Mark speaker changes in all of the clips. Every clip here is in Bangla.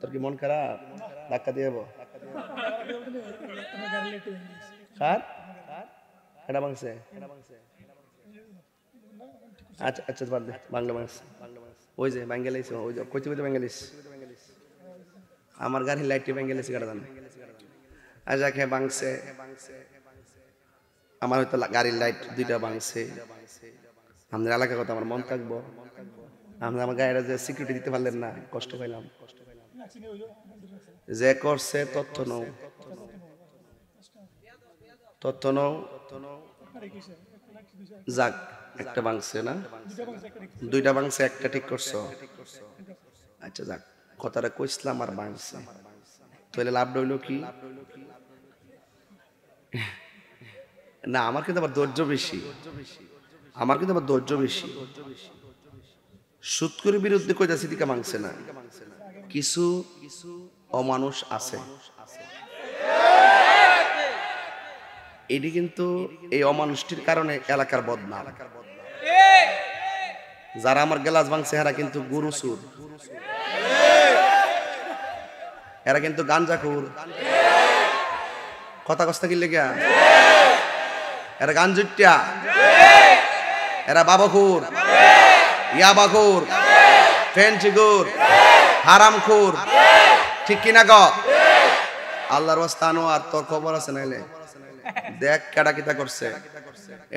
Speaker 1: তোর কি মন খারাপ? ধাক্কা দিয়ে যাবো কার এটা ভাঙছে? আচ্ছা আচ্ছা বাদ দে, বাংলা ভাঙছে ওই যে বাঙ্গালিস, ওই যে কইতে কইতে বাঙ্গালিস আমার গাড়ির লাইটটি বাঙ্গালিস কাটা জানে। আচ্ছা খেয়ে ভাঙছে, আমার হয়তো গাড়ির লাইট দুইটা ভাঙছে। আমাদের এলাকার কথা আমার মন থাকবো? আমরা আমার গাড়িটা যে সিকিউরিটি দিতে পারলেন না, কষ্ট পাইলাম। যে করছে তথ্য নাও, তথ্য নাও। যাক একটা ভাঙছে না, দুইটা ভাঙছে, একটা ঠিক করছো। আচ্ছা যাক, কথাটা কইছিলাম আর ভাঙছে, তাহলে লাভ রইল কি? না আমার কিন্তু আবার ধৈর্য বেশি, আমার কিন্তু আবার ধৈর্য বেশি। সুৎকরের বিরুদ্ধে কইতা সিদ্দিকা ভাঙছে না, কিছু অমানুষ আছে, এটি কিন্তু এই অমানুষটির কারণে এলাকার বদনাম। যারা আমার গ্লাস ভাঙছে এরা কিন্তু গুরু সুর, এরা কিন্তু গাঞ্জাখুর। কথা কস্তা কি লেগা? এরা গাঞ্জুটিয়া, এরা বাবাখুর, ইয়াবাখুর, ফেন্সিগুর, হারামখুর, ঠিক কিনা গ? আল্লাহর ওয়াস্তানো আর তোর খবর আছে নাইলে দেখ কাটা কিতা করছে।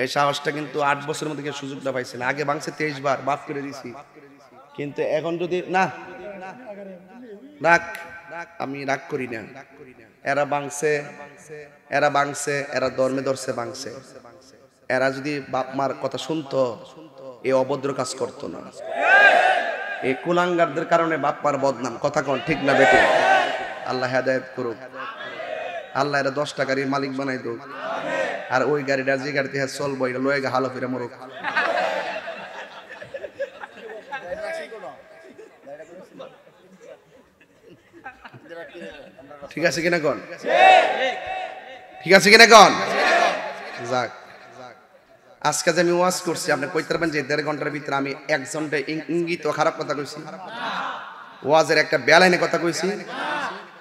Speaker 1: এই সাহসটা কিন্তু 8 বছরের মধ্যে সুযোগটা পাইছে না। আগে ভাঙছে 23 বার, মাফ করে দিছি, কিন্তু এখন যদি না রাগ, আমি রাগ করি না। এরা ভাঙছে, এরা ভাঙছে, এরা ধর্মে ধরছে ভাঙছে। এরা যদি বাপ মার কথা শুনতো এই অভদ্র কাজ করতো না। এই কুলাঙ্গারদের কারণে বাপ মার বদনাম। কথা কোন ঠিক না বেটি? আল্লাহ হেদায়েত করুক, আল্লাহ এরা 10 টাকার মালিক বানাই দোক, আর ওই গাড়িটা যে গাড়িতে চলবো এটা লয়ে গা হালো ফিরে মরুক। ঠিক আছে কিনা কোন? ঠিক আছে কিনা কোন? যাক আজকে যে আমি ওয়াজ করছি, আপনি কইতে পারবেন যে 1.5 ঘন্টার ভিতরে আমি একজনটা ইঙ্গিত খারাপ কথা কইছি? ওয়াজের একটা বেলাইনে কথা কইছি?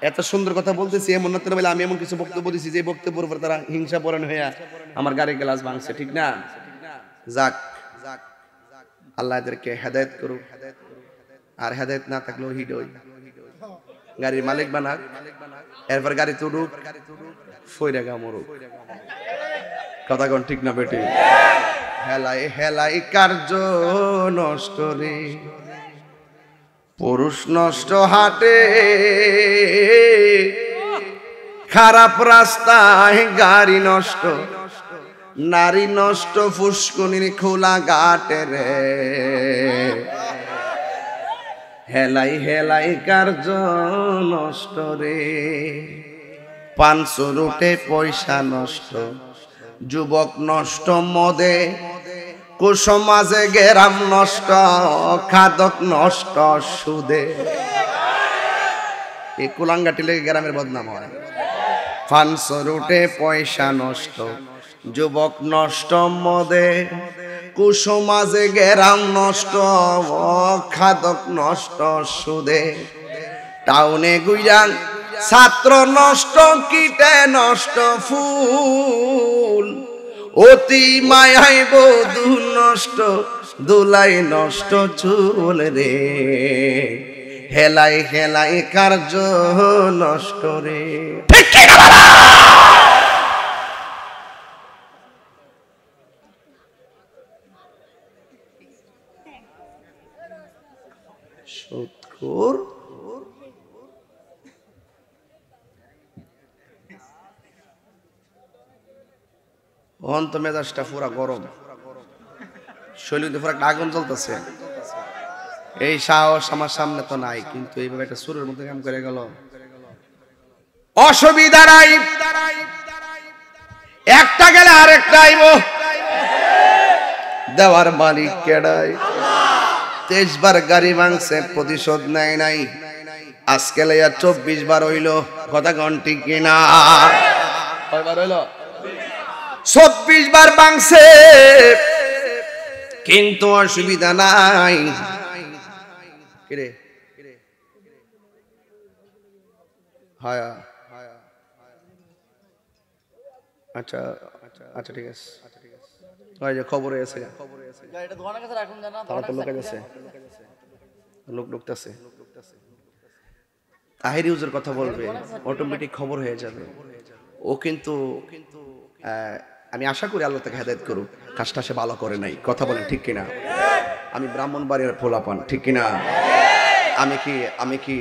Speaker 1: এত সুন্দর কথা বলতেছি, এমন না বলে আমি এমন কিছু বক্তব্য দিছি যে বক্তব্যের উপর তারা হিংসা পরায়ণ হইয়া আমার গাড়ি গ্লাস ভাঙছে, ঠিক না? যাক আল্লাহ এদেরকে হেদায়েত করুক, আর হেদায়েত না থাকলেও হিডই গাড়ির মালিক বানাক, এরপর গাড়ি তুড়ুক, ফইরা গা মরুক। কথা কোন ঠিক না বেটি? হেলাই হেলাই কার্য নষ্ট রে, পুরুষ নষ্ট হাটে, খারাপ রাস্তায় গাড়ি নষ্ট, নারী নষ্ট ফুসকুনির খোলা ঘাটে রে। হেলাই হেলাই কার্য নষ্ট রে, 500 রুটে পয়সা নষ্ট, যুবক নষ্ট মদে, কুসমাজে গেরাম নষ্ট, খাদক নষ্ট সুদে। এই কুলাঙ্গাটি লেগে গ্রামের বদনাম হয়। 500 রুটে পয়সা নষ্ট, যুবক নষ্ট মদে, কুসমাজে গেরাম নষ্ট, খাদক নষ্ট সুদে। টাউনে গুইরাং ছাত্র নষ্ট, কীটে নষ্ট ফুল, অতি মায়াই বধূ নষ্ট, দুলাই নষ্ট চুল রে। হেলাই হেলাই কার্য নষ্ট রে। সুৎখোর অন্ত মেজাজটা পুরা গরম, শরীরে পুরা আগুন জ্বলতেছে। এই সাহস আমার সামনে তো নাই, কিন্তু এইভাবে একটা সুরের মধ্যে কাম করে গেল। অসুবিধা নাই, একটা গেলে আরেকটা আইব, দেওয়ার মালিক কেডাই? 23 বার গাড়ি ভাঙছে, প্রতিশোধ নেয় নাই। আজকে লাইয়া 24 বার হইল। কথা কোন ঠিক কিনা? কয়বার হইল? 24 বার ভাঙছে, কিন্তু অসুবিধা নাই। কিরে হ্যাঁ আচ্ছা আচ্ছা ঠিক আছে ওই যে খবরে আছে তারা তো লোকে গেছে লোক ঢুকতেছে তাহির ইউজের কথা বলবে অটোমেটিক খবর হয়ে যাবে ও কিন্তু আমি আশা করি আল্লাহ তাকে হেদায়েত করুক কাজটা সে ভালো করে নাই কথা বলেন ঠিক কিনা আমি ব্রাহ্মণবাড়িয়ার পোলাপান ঠিক কিনা আমি কি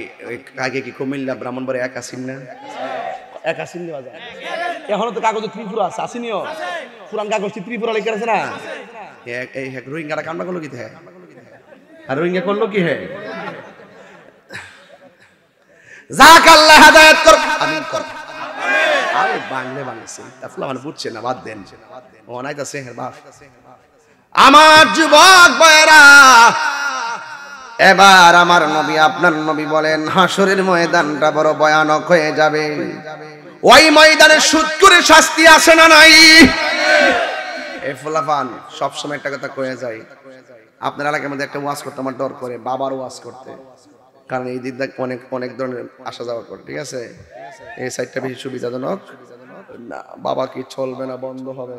Speaker 1: আগে কি কুমিল্লা ব্রাহ্মণবাড়ি এক আসিন না এক আসিন বাজার এখনো তো কাগজ ত্রিপুরা আছে আসিনিও পুরান কাগজ ত্রিপুরা লেখা আছে না এই রোহিঙ্গারা কামনা করলো কি হ্যাঁ আর রোহিঙ্গা করলো কি হ্যাঁ যাক আল্লাহ হেদায়েত কর আমিন কর আরে বাংলা বাংলাছে তাফলা মানে বুঝছে না বাদ দেন ও নাইতাছে হের বাপ আমার যুবক ভাইরা এবার আমার নবী আপনার নবী বলেন হাসরের ময়দানটা বড় ভয়ানক হয়ে যাবে ওই ময়দানে সুদকুরের শাস্তি আসে না নাই এই ফুলাফান সব সময় একটা কথা কয়ে যায় আপনার এলাকার মধ্যে একটা ওয়াজ করতে আমার ডর করে বাবার ওয়াজ করতে কারণ এই দিক অনেক ধরনের আসা যাওয়া করে ঠিক আছে এই সাইডটা বেশি সুবিধাজনক না বাবা কি চলবে না বন্ধ হবে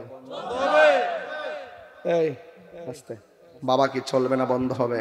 Speaker 1: এই আস্তে বাবা কি চলবে না বন্ধ হবে